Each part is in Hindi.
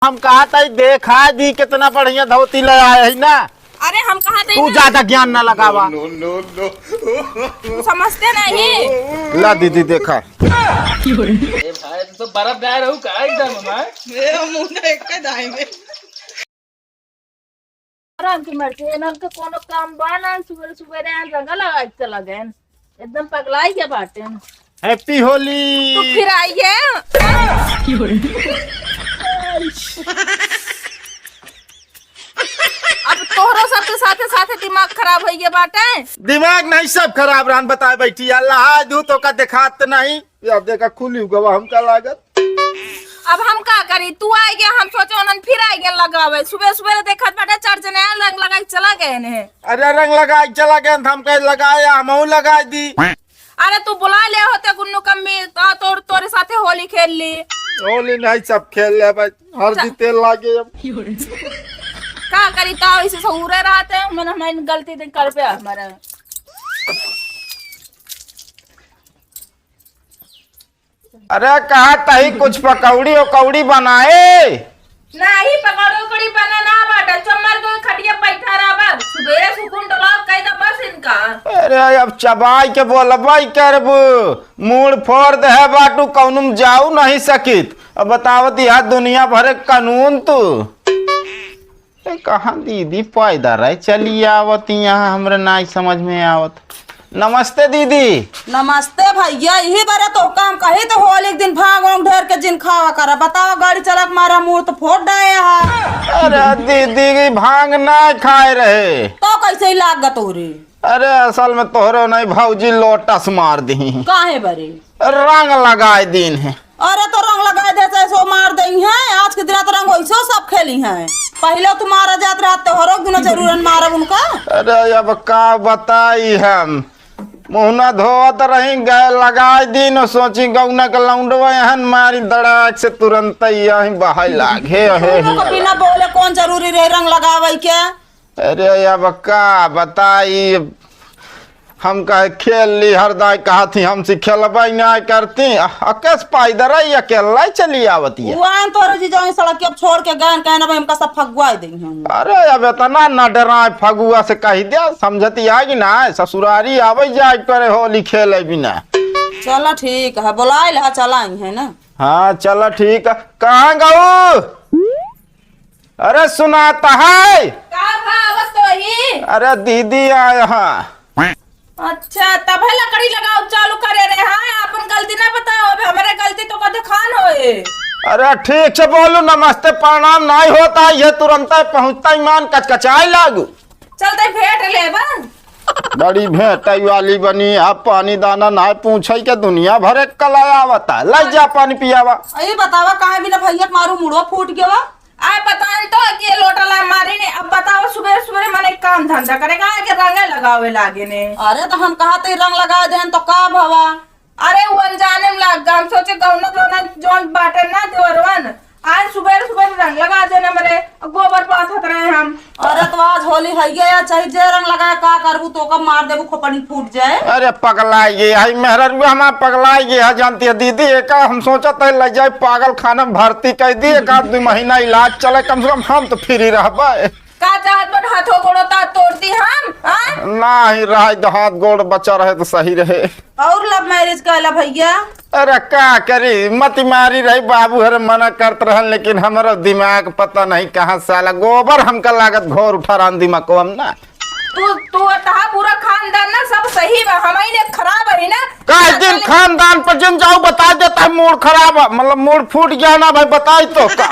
हम कहा था देखा दी कितना बढ़िया धोती ले आए है ना। अरे हम कहा थे तू ज्यादा ज्ञान ना लगावा। तू समझते नहीं। ला दीदी देखा। ए भाई तू तो बर्फ डाल रहू का एकदम मैं मेरा मुंह ना एक के दाई में आराम की मर्जी नल के कोनो काम बाना सुबह सुबह रे रंग लगा के चला गए एकदम पगलाई के बाटे। हैप्पी होली। तू फिर आई है अब तोहरा सबके साथे साथे दिमाग खराब हो गया बाटे। दिमाग नहीं सब खराब रहन बताए बैठी अल्लाह दू तो का दिखात नहीं। अब देखा खुली गवा हमका लागत। अब हम का करी तू आ गया हम सोचे उन्होंने फिर आ गया लगावे सुबह सुबह देखत बाटे चार जने रंग लगाई चला गए ने। अरे रंग लगा चला गए हम कह लगाया हम लगा दी। अरे तू बुला ले होते गुन्नू कम्मी तोरे साथे होली खेल ली। होली नहीं सब खेल ले भाई हर दी तेल लागे अब का करी तो इसे सहूरे रहते मैंने हमारी गलती दिन कर पे हमारा। अरे कहा तही कुछ पकौड़ी उकौड़ी बनाए नहीं पकड़ो कड़ी बना ना बाटा चमर को खटिया बैठा रहा बस सुबह सुकून डला कई दा बस इनका। अरे अब चबाई के बोलबाई करबू मूड फोड़ दे है बाटू कौनुम जाऊ नहीं सकित। अब बतावत यह दुनिया भरे कानून तू कहाँ दीदी पैदा रहे चली आवत यहाँ हमरे नहीं समझ में आवत। नमस्ते दीदी। नमस्ते भैया यही बारे तो काम कही तो होल एक दिन भाग ढेर के जिन खावा करा बताओ गाड़ी चला के मारा मुंह तो फोड़ डाया है। अरे दीदी भांग ना खाए रहे तो कैसे ही लागत हो रे। अरे असल में तोहरे नहीं भौजी लोटस मार दी काहे बरे रंग लगाए दिन है। अरे तो रंग लगा दे सो मार दई है आज के दिन तो रंग वैसो सब खेली है पहले तो मारा जात रहा तो हर दिन जरूर मारब उनका। अरे अब का बताई हम मुहना धोत रही गए लगाए दिन सोची गौना के लौंडवा एहन मारी दड़ाक से तुरंत यही बहाय लागे है। बिना बोले कौन जरूरी रहे रंग लगावे के। अरे अब का बताई हम कहे खेल ली हरदाई कहा थी हमसे खेलबाई नहीं करती अकेस पाइदर अकेला चली आवती है। वान तोरे जी जाई सड़क अब छोड़ के गए कहना भाई हमका सब फगवाई देंगे हम। अरे अब इतना न डराए फगुआ से कही दे समझती आगी ना ससुरारी आवे जाए करे होली खेले बिना। चलो ठीक है बुलाए ला चलाई है ना। हाँ चलो ठीक है कहाँ गऊ। अरे सुनाता है का भावत तो ही। अरे दीदी आए हाँ। अच्छा तब है लकड़ी लगाओ चालू करे रे। हाँ अपन गलती ना बताओ अब हमारे गलती तो कदे खान होए। अरे ठीक से बोलू नमस्ते प्रणाम नहीं होता ये तुरंत पहुँचता ईमान कचकचाई लागू। चलते भेंट ले बन बड़ी भेंटाई वाली बनी आप पानी दाना ना पूछे के दुनिया भरे कलाया आवता लग जा पानी पियावा। अरे बतावा काहे बिना भैया मारू मुड़वा फूट गया वा। आ बतान तो कि लोटा ला मारी ने। अब बताओ सुबह सुबह मैंने काम धंधा करेगा कि रंगे लगावे लागे ने। अरे तो हम कहा थे रंग लगा देन तो का भवा। अरे वो अनजाने में लग गम सोचे गौना गौना जोन बाटे ना देवरवन आज सुबह सुबह रंग लगा देना मेरे गोबर पाथत रहे हम। अरे तो आज होली है गया चाहे जे रंग लगाए का करबू तो कब मार देबू खोपड़ी फूट जाए। अरे पगलाई गई है मेहरा हमारा पगलाई गई है जानती है दीदी एक हम सोचा था लग जाए पागल खाना में भर्ती कर दी एक आध 2 महीना इलाज चले कम से कम हम तो फ्री रह का चाहत बट हाथों गोड़ो ता तोड़ती हम हाँ? नहीं रहे हाथ गोड़ बचा रहे तो सही रहे। और लव मैरिज कहला भैया। अरे क्या करी मत मारी रही बाबू हर मना करते रहन लेकिन हमारा दिमाग पता नहीं कहाँ साला गोबर हमका लागत घोर उठा रहा दिमाग को हम ना। तू तहा पूरा खानदान ना सब सही बा हमारी ने खराब है ना। का दिन खानदान पर जिन जाओ बता देता है मूड खराब मतलब मूड फूट गया ना भाई बताई तो का।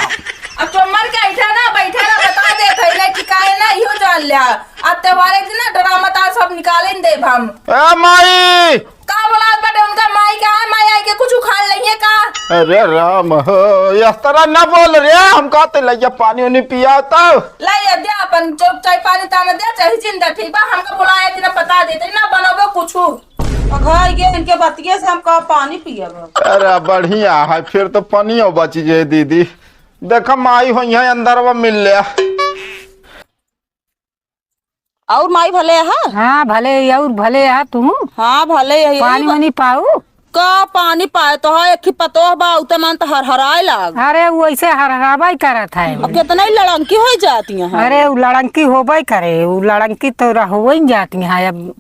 अब चुम्मर के बैठा ना बता दे थैले कि काहे ना इहो जान लिया अब त्योहार एक दिन ना ड्रामा तार सब निकाले दे हम। ए माई का बोला बटे उनका माई का है माई आई के कुछ उखाड़ लेंगे का। अरे राम हो इस तरह ना बोल रे हम कहते लइया पानी उनी पिया तो लाई दे अपन जो चाय पानी ताने दे चाहे चिंता ठीक बा हमको बुलाया दिन बता देते ना बनाबो कुछ घर गए इनके बतिये से हम का पानी पियब। अरे बढ़िया है फिर तो पानियो बच जाए दीदी देखा माई हो यहाँ अंदर वो मिल लिया। और माई भले है। हाँ भले और भले है तू हाँ भले है पानी वानी पाऊ का पानी पाए तो है एक पतो बा उते मन तो हरहराए लाग। अरे वो ऐसे हरहराबा ही करत है। अब कितना ही लड़ंकी हो जाती है। अरे वो लड़ंकी होबे करे, वो लड़ंकी तो हो ही जाती है। अब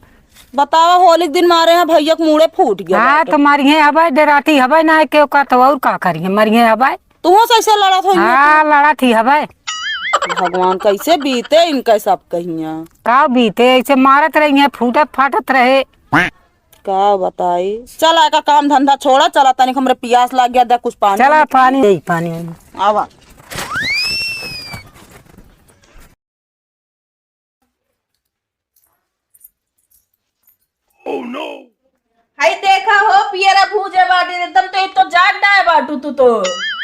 बतावा होली के दिन मारे हैं भैया के मुड़े फूट गया। हाँ तो मरिए हवाई डराती हवाई ना के का तो और का करिए मरिए हवाई। तू से ऐसे लड़ा था। हाँ लड़ा थी हवाई। भगवान कैसे बीते इनका सब कहिया। का बीते ऐसे मारत रही है, फूटत फाटत रहे। का बताई। चला का काम धंधा छोड़ा, चला तनिक हमरे प्यास लग गया, दे कुछ पानी। चला पानी दे पानी। आवा हाय देखा हो पियरा भूजे बाटे एकदम तो एक तो जाग डाए बाटू तू तो।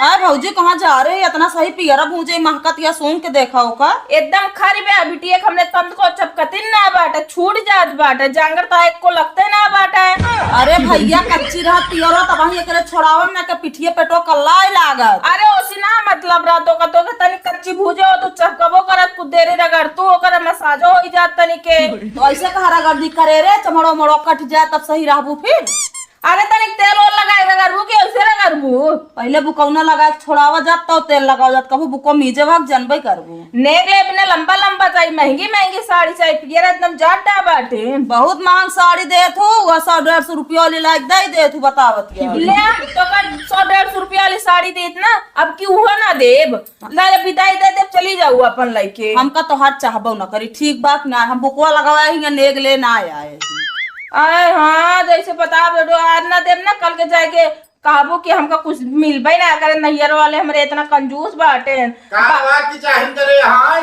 अरे भौजी कहाँ जा रहे हैं इतना सही पियरा भूजे महकत या सूंघ के देखा हो का। एकदम खरी बे बिटिया हमने तंद को चपकतिन ना बाटे, छूट जात बाटे, जांगर तो एक को लगते ना बाटे। अरे भैया कच्ची रहा पियरा तब वही एकरे छोड़ावे में के पिठिए पेटो कल्ला ही लागत। अरे ओसी ना मतलब रातो का तो तनी कच्ची भूजे हो तो चपकबो करत कुछ देरी रगड़ तू ओकर मसाजो हो जात तनी के। तो ऐसे कहा गर्दी करे रे चमड़ो मड़ो कट जाए तब सही रहबू फिर। अरे तनिक तेल और लगाए रगड़बू के ऐसे रगड़बू। पहले बुकौना लगा के छोड़ावा जात तो तेल लगाओ जात कबू बुको मीजे भाग जनबे करबू। नेगले बिना लंबा लंबा चाहिए, महंगी महंगी साड़ी चाहिए, पियरा एकदम जाटा बाटे। बहुत महंग साड़ी देत हो, 100-150 रुपया ले लायक दे देत हो बतावत के। ले तो का 100-150 रुपया वाली साड़ी देत ना, अब की हुआ ना देब लाले विदाई दे देब चली जाऊ अपन लइके। हमका तो हाथ चाहबो ना करी ठीक बात ना, हम बुकवा लगावा ही नेग ले ना आए। अरे हाँ जैसे पता बेटो आज ना देब ना कल के जाके कहबो कि हमका कुछ मिलबे ना करे, नैयर वाले हमरे इतना कंजूस बाटे। की चाहिए तेरे यहाँ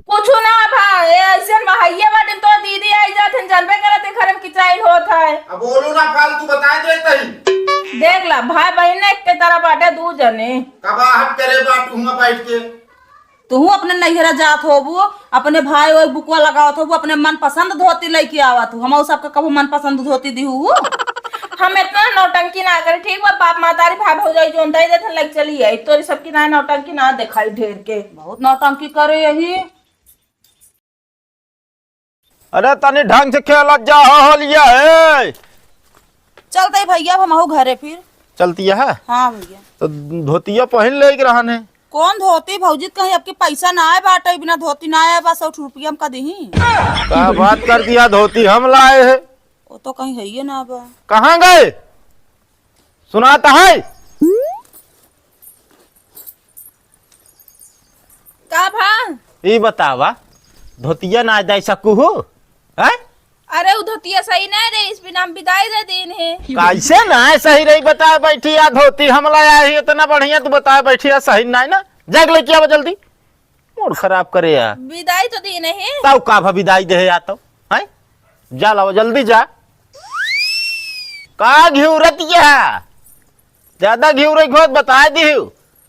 पूछू ना भाई ऐसे महैया बाटे तो दीदी आई जाते जानबे करते घर में किचाइन होत है। अब बोलू ना फालतू बता देते ही। देख ला भाई बहन एक के तरह बाटे दू जने। कबा हम करे बात हुआ बैठ के। तू अपने नैहरा जात होबू, अपने भाई वो बुकवा लगावत होबू, अपने मन पसंद धोती लेके आवत हो। हम सबके कबू मन पसंद धोती दिहू। हम इतना नौटंकी ना करे ठीक बा, बाप मातारी भाई भौजाई जोन दई देथन लग चली आई तो सबकी ना नौटंकी ना दिखाई ढेर के। बहुत नौटंकी करे यही। अरे तनी ढंग से खेल जा होलिया है। चलते भैया हम आहू घरे फिर। चलती है हाँ भैया। तो धोतिया पहन ले रहन है। कौन धोती भौजी कहीं आपके पैसा ना आए बाटे, बिना धोती ना आए बस 100 रुपया हम का दही। क्या बात कर दिया, धोती हम लाए है। वो तो कहीं है ही ना बा। कहाँ गए सुनाता है। का भा ये बतावा धोतिया ना जाए सकू हो है? अरे उ धोतिया सही नहीं रे, इस बिना हम विदाई दे दिन है। कैसे ना सही रही बता बैठी या धोती हम लाया है इतना बढ़िया, तू बता बैठी या सही नहीं ना। जाग लेके आवा जल्दी, मूड खराब करे यार। विदाई तो दिन है तब का विदाई दे या तो है। जा लाओ जल्दी जा। का घिउरतिया ज्यादा घिउरे घोत बता दी।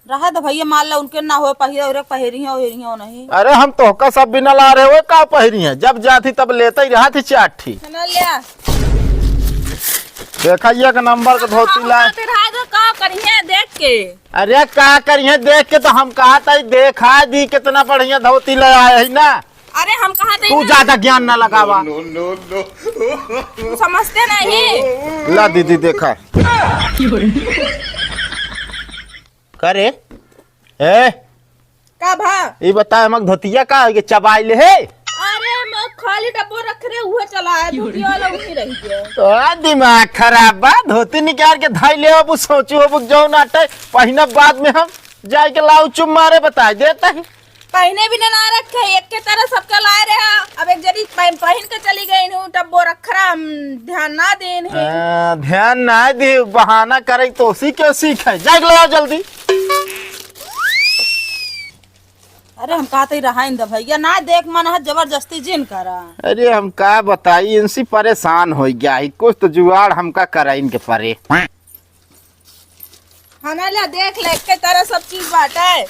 रहा तो भैया मान लो उनके ना हो पहरी हो नहीं। अरे हम तो का सब बिना ला रहे हो का पहरी है, जब जाती तब लेते ही रहा थी चाठी। देखा ये का नंबर का धोती ला का करिए देख के। अरे का करिए देख के, तो हम कहा था देखा दी कितना बढ़िया धोती ले आए है ना। अरे हम कहा थे तू ज्यादा ज्ञान ना लगावा। समझते नहीं। ला दीदी देखा करे ए का भा ये बता हमक धोतिया का है चबाई ले है। अरे मैं खाली डब्बो रख रहे हुए चला है धोती वाला वही रह गया। तो दिमाग खराब बा, धोती निकाल के धाई ले अब सोचू अब जो नाटे पहिना बाद में हम जाए के लाऊ चुम मारे बता देता है। पहने भी ना रखे एक के तरह सबका लाए रहे। अब एक जरी पहन के चली गई हूँ डब्बो रख रहा, हम ध्यान ना देन है। ध्यान ना दे बहाना करे तो उसी के सीखे। जाग लो जल्दी। अरे हम कहते रहा इंद भैया ना देख मन है जबरदस्ती जिन करा। अरे हम का बताई इनसे परेशान हो गया है, कुछ तो जुगाड़ हमका करा इनके परे। खाना ले देख ले के तरह सब चीज बाटे,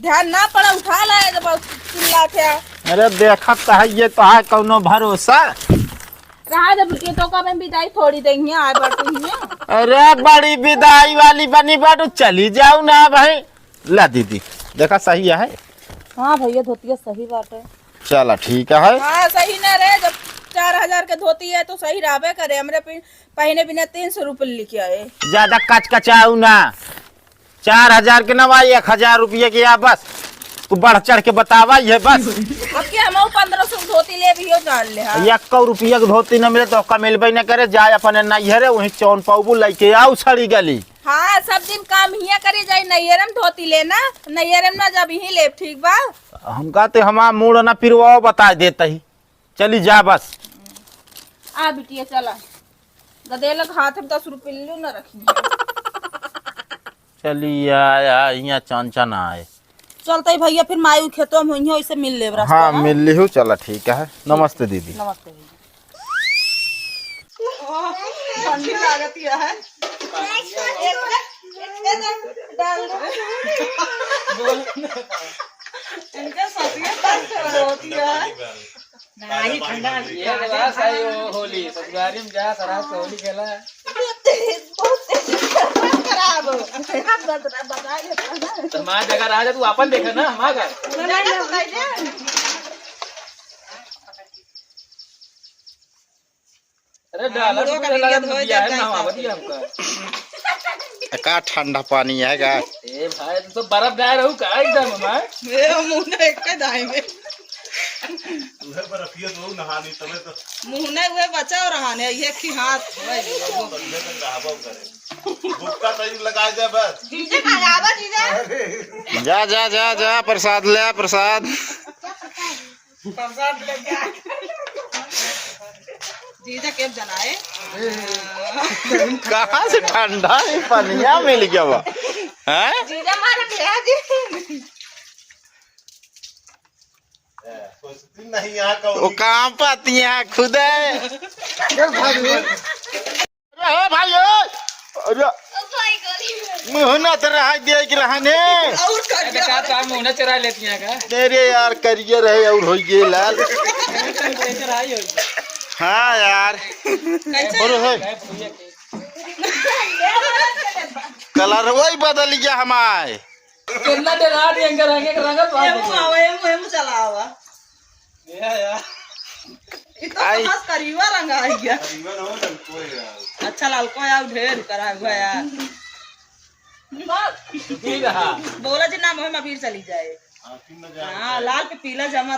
ध्यान ना पड़ा उठा लाए जब चिल्ला थे। अरे देखा है ये तो है कौनो भरोसा रहा जब के तो का मैं विदाई थोड़ी देंगे आए बाटू ही। अरे बड़ी विदाई वाली बनी बाटू चली जाऊ ना भाई। ला दीदी देखा सही है। हाँ भैया धोतिया सही बात है। चला ठीक है। हाँ सही ना रहे जब 4,000 के धोती है तो सही रहबे करे। हमरे पहने बिना 300 रुपये लिखे आए। ज्यादा कच कचाऊ ना, 4,000 के नवा 1,000 रुपये के, या बस तू बढ़ चढ़ के बतावा ये बस। अब क्या हम 1500 धोती ले भी हो जान ले। हाँ 1 रुपया के धोती न मिले तो का मिलबे न करे, जाए अपने नैहरे वही चौन पाऊ लेके आओ छड़ी गली। हाँ सब दिन काम हिया करी जाए, नैहरम धोती लेना, नैहरम ना जब ही ले। ठीक बा हम कहते हमारा मूड ना फिर वो बता देता ही, चली जा बस। आ बिटिया चला, गदेलक हाथ में 10 रुपये ले ना रखी। चली यहाँ चन आए। चलते भैया फिर मायू खेतों में हुई वैसे मिल ले। हाँ मिल ली हूँ, चला ठीक है। नमस्ते दीदी। नमस्ते भैया। ठंडी लागत है। इनके ससिया होती है। नहीं ठंडा ये बस है वो होली ससुरारी में जा शराब से होली खेला। तो माँ जगह राजा तू अपन देखा ना हमारा। अरे डाला तो लगा दिया है ना बढ़िया हमका। का ठंडा पानी है का? ए भाई तू तो बर्फ डाल रहू का एकदम हमार। ये मुंह ने एक के दाई में उधर पर रखिए तो नहानी तमे तो मुंह ने हुए बचा रहा ने ये की हाथ बंदे तक नहाबो करे गुटका तई लगा दे बस। जीजे का आवा जीजे जा जा जा जा, प्रसाद ले प्रसाद। प्रसाद ले जा जीजा केब जनाए। कहाँ से ठंडा पनिया मिल गया वो हैं? जीजा मारा भैया जी। सोचती नहीं यहाँ का वो कहाँ पाती है खुद है। अरे भाई अरे मुहना तो रहा दे के रहने और कर अरे का तो मुंह न चरा लेती हैं का। तेरे यार करिए रहे और हो गए लाल। टेंपरेचर हाई हो गया। हाँ यार और है कलर वही बदल गया हमारे। कितना डरा दिए अंगर रंगे का रंगा तो ये मुंह चला आवा या इतना खास करीवा रंगा आ गया। अच्छा लाल को यार ढेर करा हुआ यार। ठीक है। बोला जी नाम है अबीर चली जाए। हाँ लाल पे पीला जमा